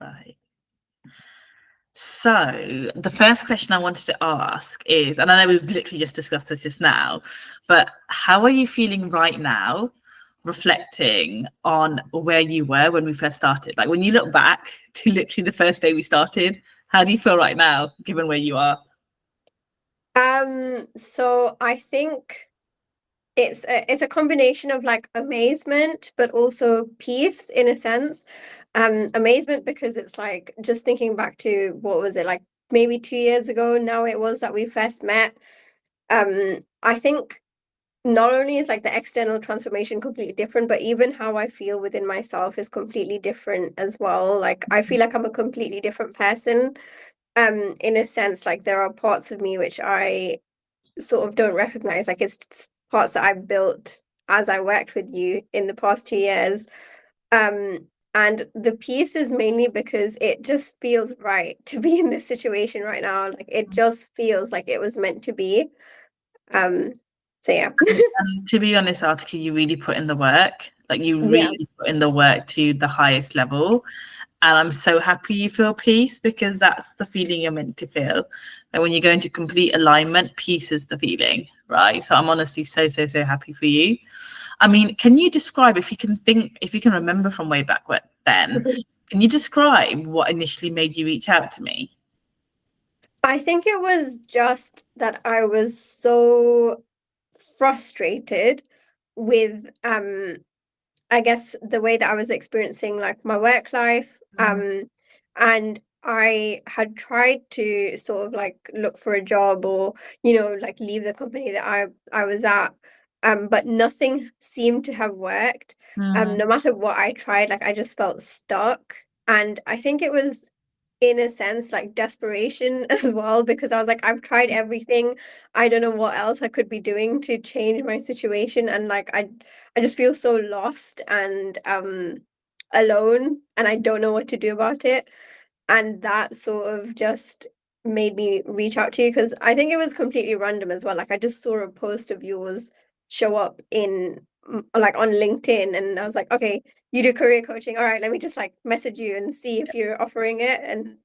Right. So the first question I wanted to ask is, and I know we've literally just discussed this just now, but how are you feeling right now, reflecting on where you were when we first started? Like when you look back to literally the first day we started, how do you feel right now, given where you are? So I think it's a combination of like amazement, but also peace in a sense. Amazement because it's like just thinking back to what was it like maybe 2 years ago now it was that we first met. I think not only is like the external transformation completely different, but even how I feel within myself is completely different as well. Like I feel like I'm a completely different person. In a sense, like there are parts of me which I sort of don't recognize. Like it's parts that I built as I worked with you in the past 2 years. Um, and the piece is mainly because it just feels right to be in this situation right now. Like it just feels like it was meant to be. Um, so yeah. And to be honest, Artica, you really put in the work. Like you Yeah. really put in the work to the highest level. And I'm so happy you feel peace, because that's the feeling you're meant to feel. And when you go into complete alignment, peace is the feeling, right? So I'm honestly so, so, so happy for you. I mean, can you describe, if you can remember from way back then, can you describe what initially made you reach out to me? I think it was just that I was so frustrated with I guess the way that I was experiencing like my work life. And I had tried to sort of like look for a job or, like leave the company that I was at. But nothing seemed to have worked. Mm, No matter what I tried, like I just felt stuck. And I think it was in a sense like desperation as well, because I was like, I've tried everything. I don't know what else I could be doing to change my situation. And like I just feel so lost and alone, and I don't know what to do about it. And that sort of just made me reach out to you, because I think it was completely random as well. Like I just saw a post of yours show up in like on LinkedIn, and I was like, okay, you do career coaching. All right, let me just like message you and see if you're offering it. And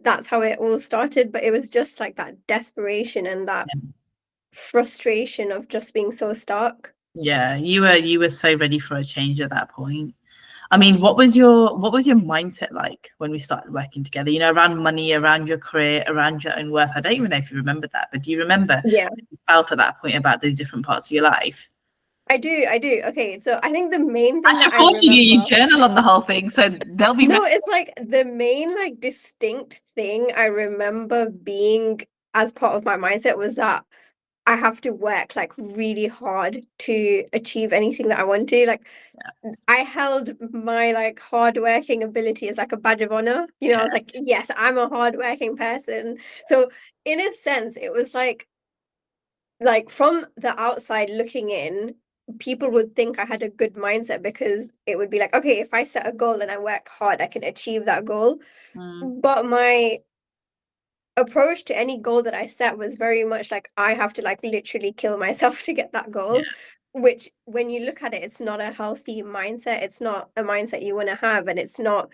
that's how it all started. But it was just like that desperation and that frustration of just being so stuck. yeah, you were so ready for a change at that point. I mean, what was your mindset like when we started working together? You know, around money, around your career, around your own worth. I don't even know if you remember that, but do you remember how Yeah, you felt at that point about those different parts of your life? I do. I do. Okay, so I think the main thing Actually, that of I course you do. You remember. journal on the whole thing, so there'll be No, it's like the main like distinct thing I remember being as part of my mindset was that I have to work like really hard to achieve anything that I want to. Like I held my like hardworking ability as like a badge of honor. I yeah, was like, yes, I'm a hardworking person. So in a sense, it was like from the outside looking in, people would think I had a good mindset, because it would be like, okay, if I set a goal and I work hard, I can achieve that goal. mm, But my approach to any goal that I set was very much like I have to like literally kill myself to get that yeah, goal, which when you look at it, it's not a healthy mindset. It's not a mindset you want to have. And it's not,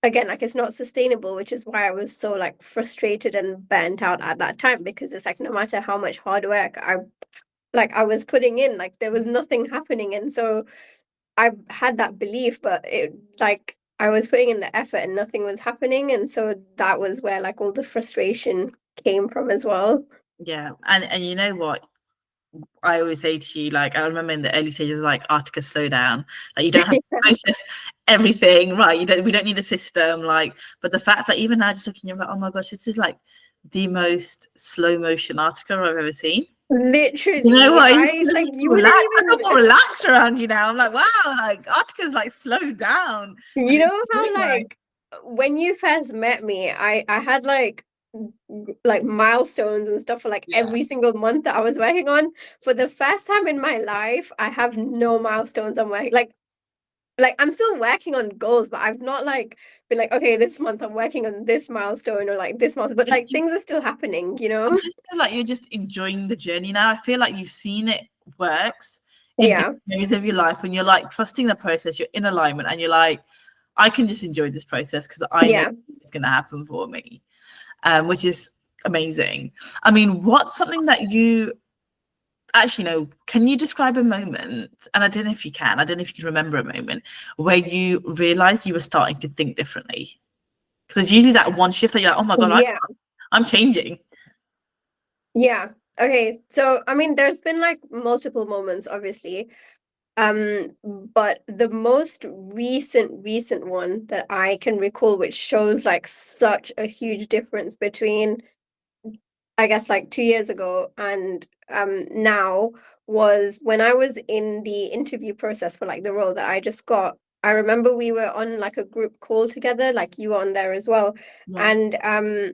again, like it's not sustainable, which is why I was so like frustrated and burnt out at that time, because it's like no matter how much hard work I was putting in, like there was nothing happening. And so I had that belief, but it like I was putting in the effort and nothing was happening. And so that was where like all the frustration came from as well. yeah. And you know what? I always say to you, like, I remember in the early stages, like, Artica, slow down. Like, you don't have to process everything, right? We don't need a system, like, but the fact that even now, just looking, you're like, oh my gosh, this is like the most slow motion Artica I've ever seen. You know Literally, what? It's I just like so you relaxed. wouldn't I feel even more relaxed around you now. I'm like, wow, like Artica's like slowed down, but you it's know good, how right? like when you first met me, I had like milestones and stuff for like Yeah. every single month that I was working on. For the first time in my life, I have no milestones on work. Like I'm still working on goals, but I've not like been like, okay, this month I'm working on this milestone or like this milestone, but like things are still happening, you I know? just feel like you're just enjoying the journey now. I feel like you've seen it works in Yeah. different areas of your life when you're like trusting the process, you're in alignment, and you're like, I can just enjoy this process because I know Yeah. it's going to happen for me, which is amazing. I mean, what's something that you actually know? Can you describe a moment? And I don't know if you can. I don't know if you can remember a moment where you realized you were starting to think differently. Because there's usually that one shift that you're like, oh my god, Yeah. I'm changing. Yeah. Okay. So, I mean, there's been like multiple moments, obviously. But the most recent one that I can recall, which shows like such a huge difference between, I guess, like 2 years ago and now, was when I was in the interview process for like the role that I just got. I remember we were on like a group call together, like you were on there as well. Yeah. And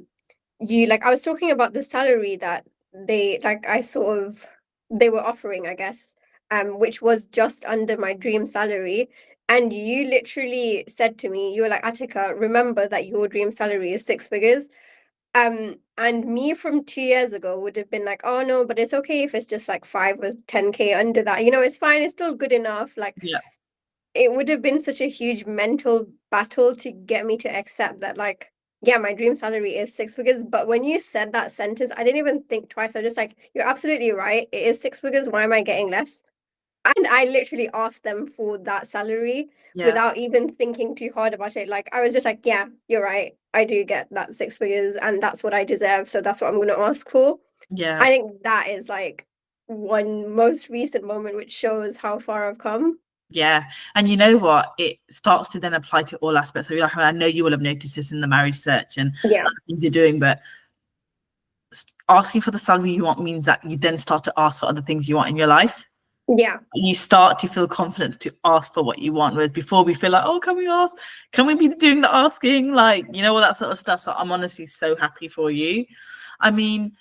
you like I was talking about the salary that they like I sort of they were offering, I guess, which was just under my dream salary. And you literally said to me, you were like, Attika, remember that your dream salary is six figures. And me from 2 years ago would have been like, oh no, but it's okay if it's just like 5 or 10K under that. You know, it's fine, it's still good enough. Like Yeah. it would have been such a huge mental battle to get me to accept that, like, yeah, my dream salary is six figures. But when you said that sentence, I didn't even think twice. I was just like, you're absolutely right. It is six figures. Why am I getting less? And I literally asked them for that salary Yeah. without even thinking too hard about it. Like, I was just like, yeah, you're right. I do get that six figures and that's what I deserve. So that's what I'm going to ask for. Yeah. I think that is like one most recent moment which shows how far I've come. Yeah. And you know what? It starts to then apply to all aspects. So like, I know you will have noticed this in the marriage search and Yeah. other things you're doing, but asking for the salary you want means that you then start to ask for other things you want in your life. Yeah. You start to feel confident to ask for what you want. Whereas before we feel like, oh, can we ask? Can we be doing the asking? Like, you know, all that sort of stuff. So I'm honestly so happy for you. I mean,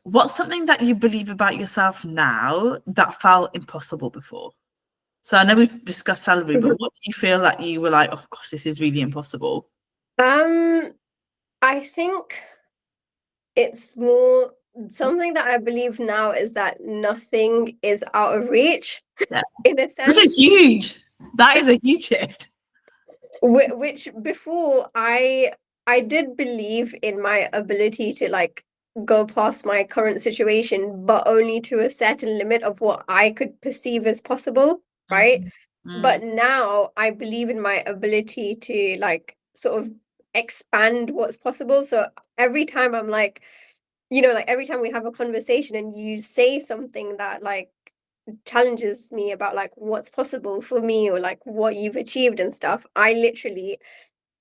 what's something that you believe about yourself now that felt impossible before? So I know we've discussed salary, but Mhm. what do you feel that you were like, oh gosh, this is really impossible? Um, I think it's more something that I believe now is that nothing is out of reach Yeah. in a Which is sense. huge. That is a huge shift. Which before I did believe in my ability to like go past my current situation, but only to a certain limit of what I could perceive as possible, right? Mm, But mm, now I believe in my ability to like sort of expand what's possible. So every time I'm like, you know, like every time we have a conversation and you say something that like challenges me about like what's possible for me or like what you've achieved and stuff, I literally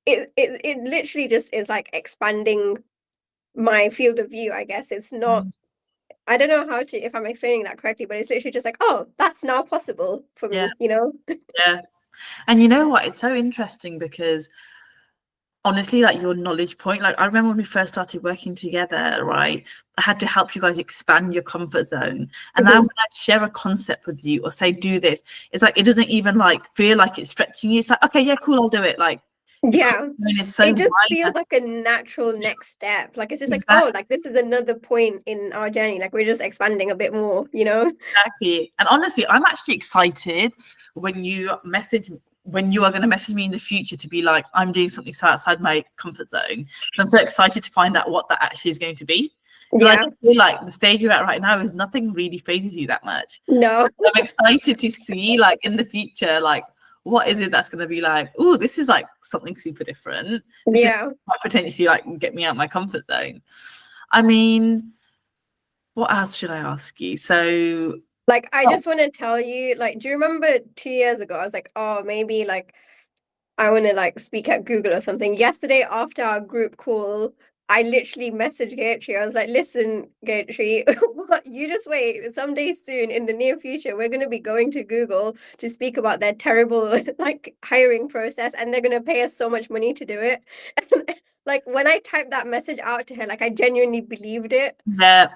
it literally just is like expanding my field of view, I guess. It's not, mm. I don't know how to, if I'm explaining that correctly, but it's literally just like, oh, that's now possible for Yeah, me, you know? yeah. And you know what? It's so interesting because honestly, like your knowledge point, like I remember when we first started working together, right? I had to help you guys expand your comfort zone. And now when Mhm. I share a concept with you or say do this, it's like it doesn't even like feel like it's stretching you. It's like, okay, yeah, cool, I'll do it. Like your Yeah. comfort zone is so It just wide. feels like a natural next step. Like it's just like, oh, Exactly. like this is another point in our journey. Like we're just expanding a bit more, you know? Exactly. And honestly, I'm actually excited when you message when you are going to message me in the future to be like, I'm doing something so outside my comfort zone. So I'm so excited to find out what that actually is going to be. Because I Yeah. just feel like the stage you're at right now is nothing really phases you that much. No. I'm excited to see like in the future, like what is it that's going to be like, oh, this is like something super different. This is Yeah. might potentially like get me out my comfort zone. I mean, what else should I ask you? So, Like I oh, just want to tell you, like, do you remember 2 years ago? I was like, oh, maybe like I want to like speak at Google or something. Yesterday after our group call, I literally messaged Gayatri. I was like, listen, Gayatri, what you just wait. Someday soon in the near future, we're gonna be going to Google to speak about their terrible like hiring process and they're gonna pay us so much money to do it. And like when I typed that message out to her, like I genuinely believed it. yeah.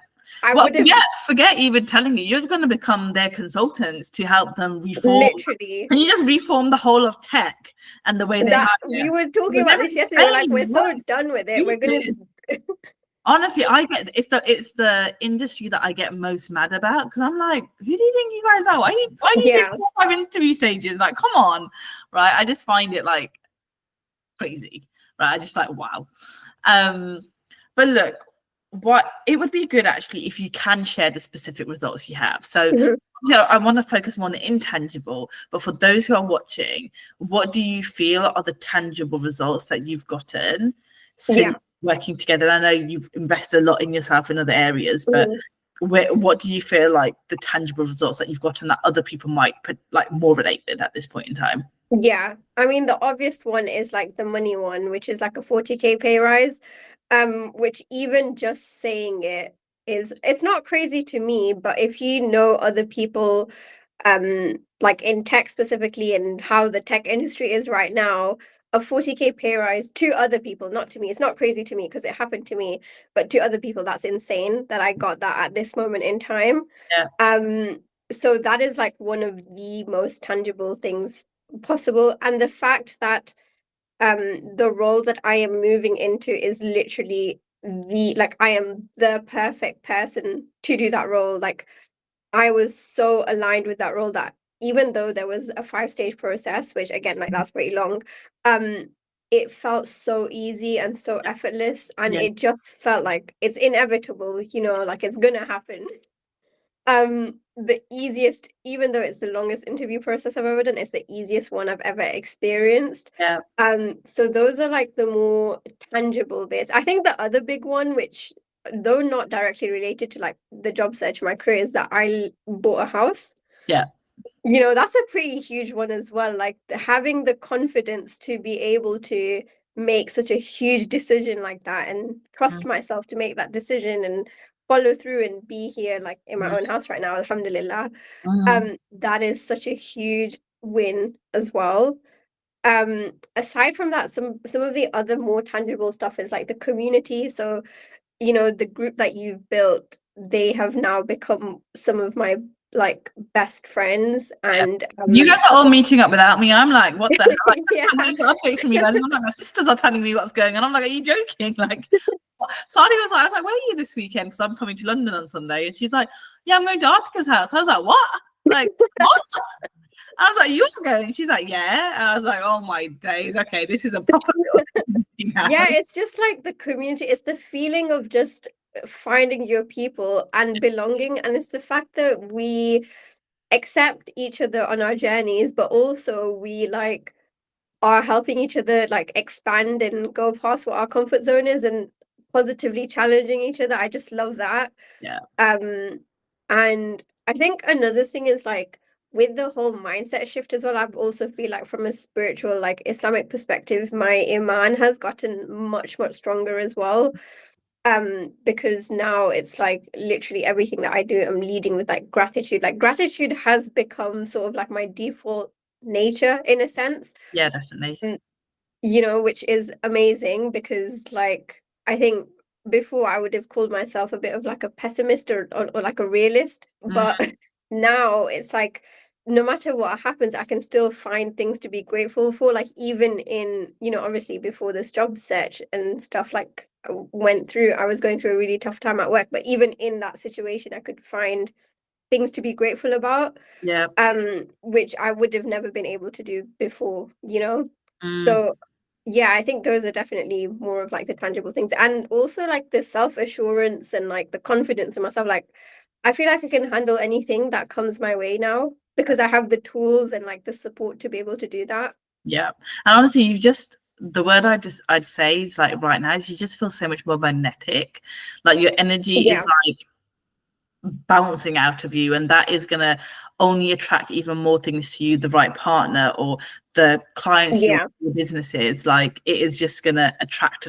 I Well, would have forget even telling you. You're going to become their consultants to help them reform. literally Can you just reform the whole of tech and the way they that we hire? were talking But about they're this yesterday. We're like, insane. we're What so is done with it. We're gonna stupid? Honestly, I get it's the industry that I get most mad about, because I'm like, who do you think you guys are? Why do you Yeah. think 5 interview stages? Like, come on, right? I just find it like crazy, right? I just like, wow. But look, what it would be good actually if you can share the specific results you have. So, Mhm. I want to focus more on the intangible, but for those who are watching, what do you feel are the tangible results that you've gotten since Yeah. working together? I know you've invested a lot in yourself in other areas, but Mhm. what do you feel like the tangible results that you've gotten that other people might put like more relate with at this point in time? Yeah. I mean, the obvious one is like the money one, which is like a 40K pay rise. Which even just saying it is, it's not crazy to me, but if you know other people, like in tech specifically and how the tech industry is right now, a 40K pay rise to other people, not to me. It's not crazy to me because it happened to me, but to other people, that's insane that I got that at this moment in time. Yeah, Um, so that is like one of the most tangible things possible. And the fact that the role that I am moving into is literally the like I am the perfect person to do that role. Like I was so aligned with that role that even though there was a 5-stage process, which again, like that's pretty long, um, it felt so easy and so effortless, and yeah, it just felt like it's inevitable, like it's gonna happen. The easiest, even though it's the longest interview process I've ever done, it's the easiest one I've ever experienced. yeah, So those are like the more tangible bits. I think the other big one, which though not directly related to like the job search, my career, is that I bought a house. yeah. That's a pretty huge one as well. Like having the confidence to be able to make such a huge decision like that and trust myself to make that decision and follow through and be here like in my Mhm, own house right now, alhamdulillah. mhm. That is such a huge win as well. Aside from that, some of the other more tangible stuff is like the community. So the group that you've built, they have now become some of my like best friends. Yeah. And You guys are all meeting up without me. I'm like, what the hell? Like, yeah. I'm waiting for updates from you guys. And I'm like, my sisters are telling me what's going on. I'm like, are you joking? Like, Sadi was like, I was like, where are you this weekend? Because I'm coming to London on Sunday. And she's like, yeah, I'm going to Artika's house. I was like, what? Like, what? I was like, you're going? She's like, yeah. And I was like, oh my days. Okay, this is a proper little community now. Yeah, it's just like the community. It's the feeling of just finding your people and belonging. And it's the fact that we accept each other on our journeys, but also we like are helping each other like expand and go past what our comfort zone is and positively challenging each other. I just love that. Yeah, Um, and I think another thing is like with the whole mindset shift as well, I also feel like from a spiritual, like Islamic perspective, my iman has gotten much, much stronger as well. Because now it's like literally everything that I do, I'm leading with like gratitude. Like gratitude has become sort of like my default nature in a sense. yeah, definitely. Which is amazing because like I think before I would have called myself a bit of like a pessimist or like a realist, Mm, but now it's like no matter what happens, I can still find things to be grateful for. Like even in, obviously before this job search and stuff like went through, I was going through a really tough time at work, but even in that situation, I could find things to be grateful about, yeah. which I would have never been able to do before. Mm, So yeah, I think those are definitely more of like the tangible things. And also like the self-assurance and like the confidence in myself. Like I feel like I can handle anything that comes my way now because I have the tools and like the support to be able to do that. yeah. And honestly, the word I'd say is like right now is you just feel so much more magnetic. Like your energy is Yeah. like bouncing out of you, and that is going to only attract even more things to you, the right partner or the clients Yeah. your business is like, it is just going to attract,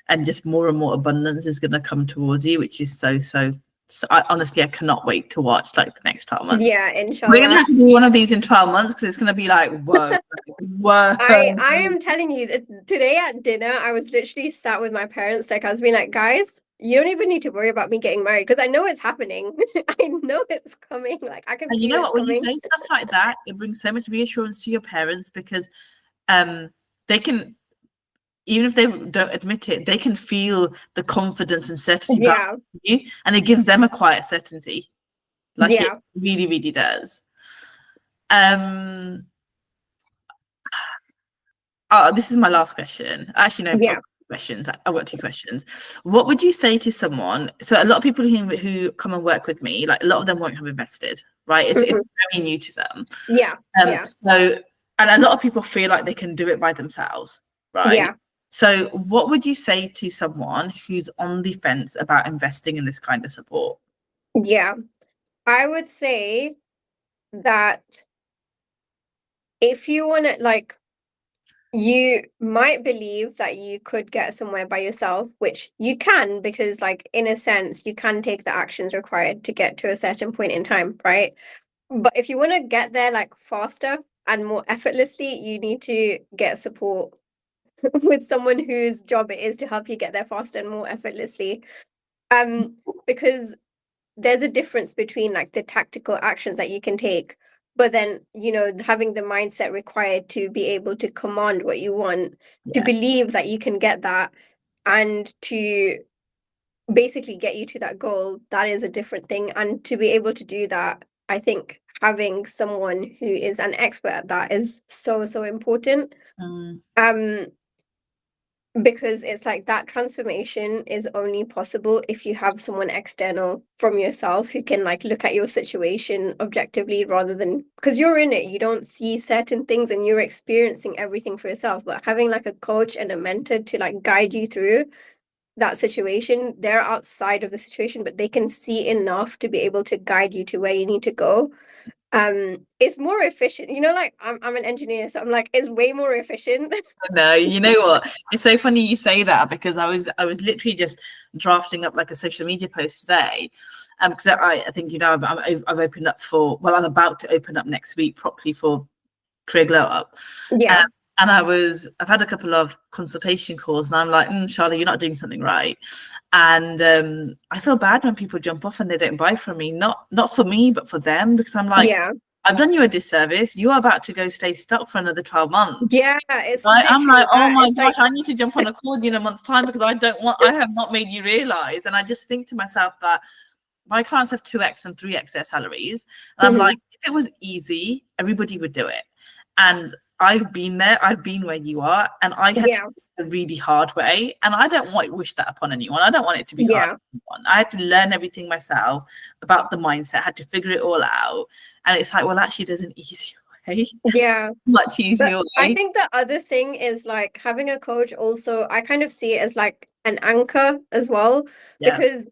and just more and more abundance is going to come towards you, which is so I cannot wait to watch like the next 12 months. Yeah, We're gonna inshallah. have to do one of these in 12 months because it's gonna be like, whoa, whoa. I am telling you that today at dinner, I was literally sat with my parents. Like I was being like, guys, you don't even need to worry about me getting married because I know it's happening. I know it's coming. Like I can And you feel know it's what? When you coming. say stuff like that, it brings so much reassurance to your parents because um they can even if they don't admit it, they can feel the confidence and certainty back Yeah. from you, and it gives them a quiet certainty. Like it Yeah. really, really does. Um, this is my last question. Actually, no, I've Yeah. got questions. I've got two questions. What would you say to someone? So a lot of people who come and work with me, like a lot of them won't have invested, right? It's very new to them. Yeah. Yeah. So, and a lot of people feel like they can do it by themselves, right? Yeah. So what would you say to someone who's on the fence about investing in this kind of support? Yeah. I would say that if you want to, like, you might believe that you could get somewhere by yourself, which you can, because, like, in a sense, you can take the actions required to get to a certain point in time, right? But if you want to get there like faster and more effortlessly, you need to get support with someone whose job it is to help you get there faster and more effortlessly. Because there's a difference between like the tactical actions that you can take, but then, having the mindset required to be able to command what you want, to Yeah. believe that you can get that, and to basically get you to that goal. That is a different thing. And to be able to do that, I think having someone who is an expert at that is so, so important. Um, because it's like that transformation is only possible if you have someone external from yourself who can like look at your situation objectively, rather than, because you're in it, you don't see certain things and you're experiencing everything for yourself. But having like a coach and a mentor to like guide you through that situation, they're outside of the situation, but they can see enough to be able to guide you to where you need to go. It's more efficient, like I'm an engineer, so I'm like, it's way more efficient. No, you know what? It's so funny you say that, because I was literally just drafting up like a social media post today, because I think I've opened up I'm about to open up next week properly for Career Glow Up. Yeah. And I've had a couple of consultation calls, and I'm like, Charlie, you're not doing something right. And I feel bad when people jump off and they don't buy from me. Not for me, but for them, because I'm like, Yeah. I've done you a disservice. You are about to go stay stuck for another 12 months. Yeah, it's Right? I'm literally like, oh that. my It's gosh, like, I need to jump on a call with you in a month's time, because I have not made you realize. And I just think to myself that my clients have 2x and 3x their salaries. And I'm like, if it was easy, everybody would do it. And I've been there, I've been where you are, and I had to do it the really hard way. And I don't wish that upon anyone. I don't want it to be hard on anyone. I had to learn everything myself about the mindset, had to figure it all out. And it's like, well, actually, there's an easier way. yeah. Much easier way. I think the other thing is like having a coach also, I kind of see it as like an anchor as well. Yeah. Because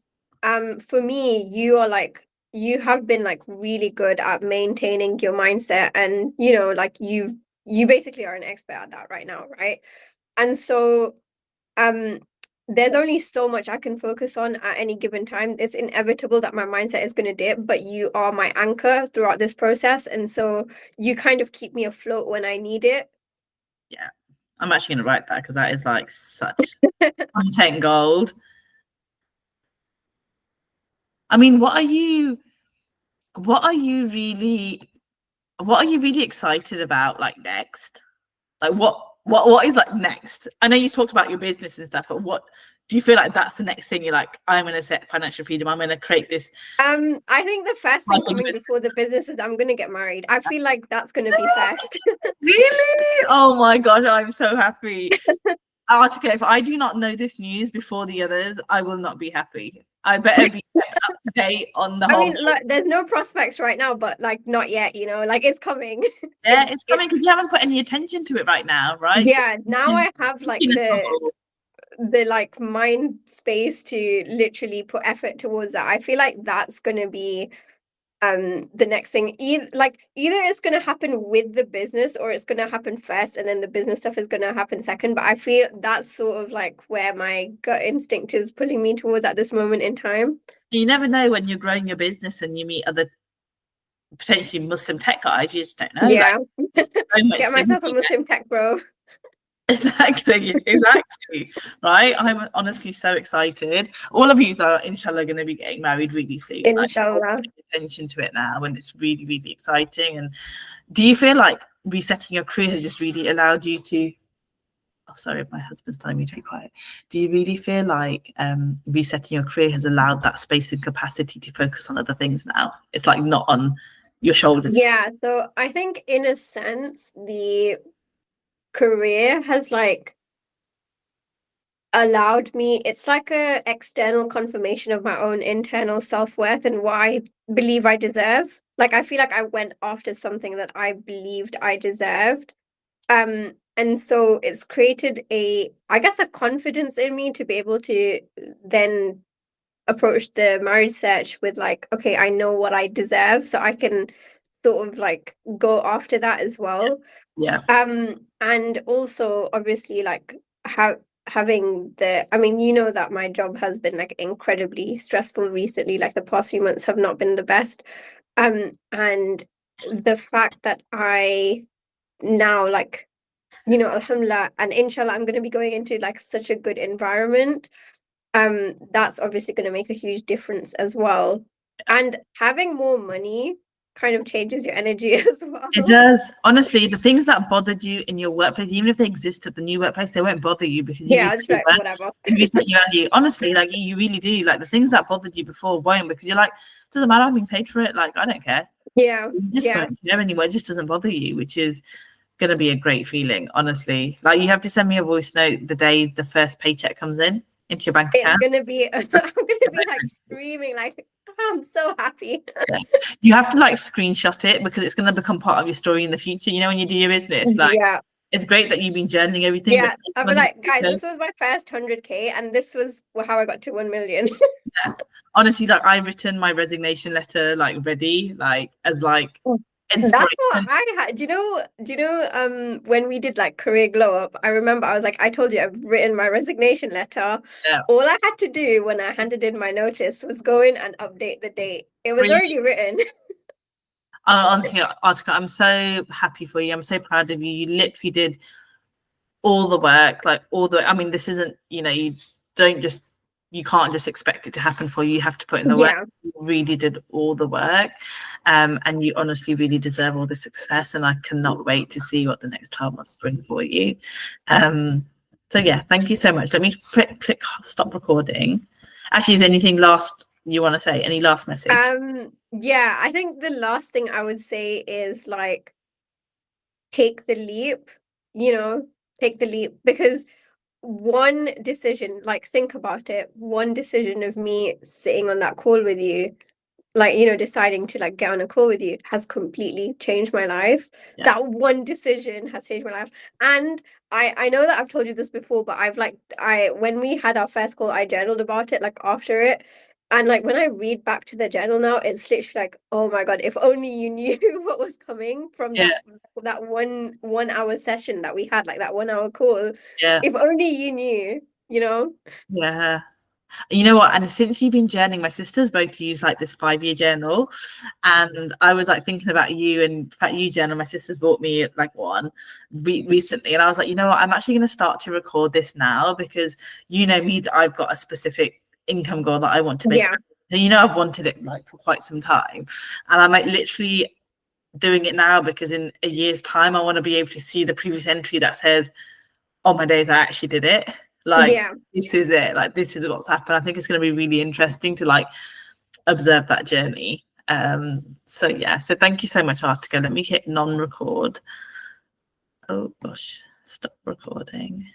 for me, you have been like really good at maintaining your mindset, and like you basically are an expert at that right now, right? And so um there's only so much I can focus on at any given time. It's inevitable that my mindset is going to dip, but you are my anchor throughout this process. And so you kind of keep me afloat when I need it. Yeah. I'm actually going to write that, because that is like such content gold. I mean, what are you really excited about, like, next? Like, what is like next? I know you talked about your business and stuff, but what do you feel like that's the next thing? You're like, I'm going to set financial freedom. I'm going to create this. I think the first thing coming before the business is I'm going to get married. I feel like that's going to be first. Really? Oh my gosh, I'm so happy. Aatika, if I do not know this news before the others, I will not be happy. I better be kept up to date on the I whole. mean, look, there's no prospects right now, but like not yet, like it's coming. Yeah, it's coming, because you haven't put any attention to it right now, right? Yeah, now I have like the like mind space to literally put effort towards that. I feel like that's gonna be the next thing. Either it's gonna happen with the business, or it's gonna happen first and then the business stuff is gonna happen second. But I feel that's sort of like where my gut instinct is pulling me towards at this moment in time. You never know when you're growing your business and you meet other potentially Muslim tech guys. You just don't know. Yeah. Like, so much Get myself a Muslim tech bro. Exactly. Right. I'm honestly so excited. All of you are inshallah going to be getting married really soon. Inshallah. Like, attention to it now, and it's really, really exciting. And do you feel like resetting your career has just really allowed you to Oh, sorry, my husband's telling me to be quiet. Do you really feel like resetting your career has allowed that space and capacity to focus on other things now? It's like not on your shoulders. Yeah, so I think in a sense, the career has like allowed me, it's like a external confirmation of my own internal self-worth and what I believe I deserve. Like I feel like I went after something that I believed I deserved. And so it's created I guess a confidence in me to be able to then approach the marriage search with like, okay, I know what I deserve, so I can sort of like go after that as well. Yeah. And also obviously like having I mean, you know that my job has been like incredibly stressful recently, like the past few months have not been the best. And the fact that I now like, you know, alhamdulillah, and inshallah, I'm going to be going into like such a good environment. That's obviously going to make a huge difference as well. And having more money kind of changes your energy as well. It does. Honestly, the things that bothered you in your workplace, even if they exist at the new workplace, they won't bother you because you Yeah, reset it's your like worth whatever. and reset your value. Honestly, like you really do. Like the things that bothered you before won't, because you're like, doesn't matter, I'm being paid for it. Like I don't care. Yeah, You just yeah. won't care anymore. It just doesn't bother you, which is gonna be a great feeling, honestly. Like you have to send me a voice note the day the first paycheck comes in into your bank It's account. gonna be I'm gonna be like screaming like I'm so happy. Yeah. You have to like screenshot it because it's gonna become part of your story in the future. You know, when you do your business, like Yeah. it's great that you've been journaling everything, but Yeah. I'll be like, guys, this was my first 100K and this was how I got to 1 million. yeah. Honestly, like I've written my resignation letter like ready, like as like That's inspiration. what I had. Do you know, when we did like career glow up, I remember I was like, I told you I've written my resignation letter. Yeah. All I had to do when I handed in my notice was go in and update the date. It was Really, already written. honestly, Artika, I'm so happy for you. I'm so proud of you. You literally did all the work, like all the. I mean, this isn't, you know, you can't just expect it to happen for you. You have to put in the work. Yeah. You really did all the work, and you honestly really deserve all the success. And I cannot wait to see what the next 12 months bring for you. So yeah, thank you so much. Let me click stop recording. Actually, is there anything last you want to say? Any last message? Yeah, I think the last thing I would say is like take the leap, you know, take the leap because one decision, like think about it, one decision of me sitting on that call with you, like, you know, deciding to like get on a call with you has completely changed my life. Yeah. That one decision has changed my life. And I know that I've told you this before, but when we had our first call, I journaled about it like after it. And like when I read back to the journal now, it's literally like, oh my God, if only you knew what was coming from Yeah. that 1 hour session that we had, like that 1 hour call. Yeah. If only you knew, you know? Yeah. You know what? And since you've been journaling, my sisters both use like this 5-year journal. And I was like thinking about you, and the fact you journal, my sisters bought me like one recently. And I was like, you know what? I'm actually going to start to record this now because you know me, I've got a specific income goal that I want to make. Yeah. And you know, I've wanted it like for quite some time. And I'm like literally doing it now because in a year's time, I want to be able to see the previous entry that says, on my days I actually did it. Like Yeah. this is it. Like this is what's happened. I think it's going to be really interesting to like observe that journey. So yeah. So thank you so much, Artika. Let me hit non-record. Oh gosh, stop recording.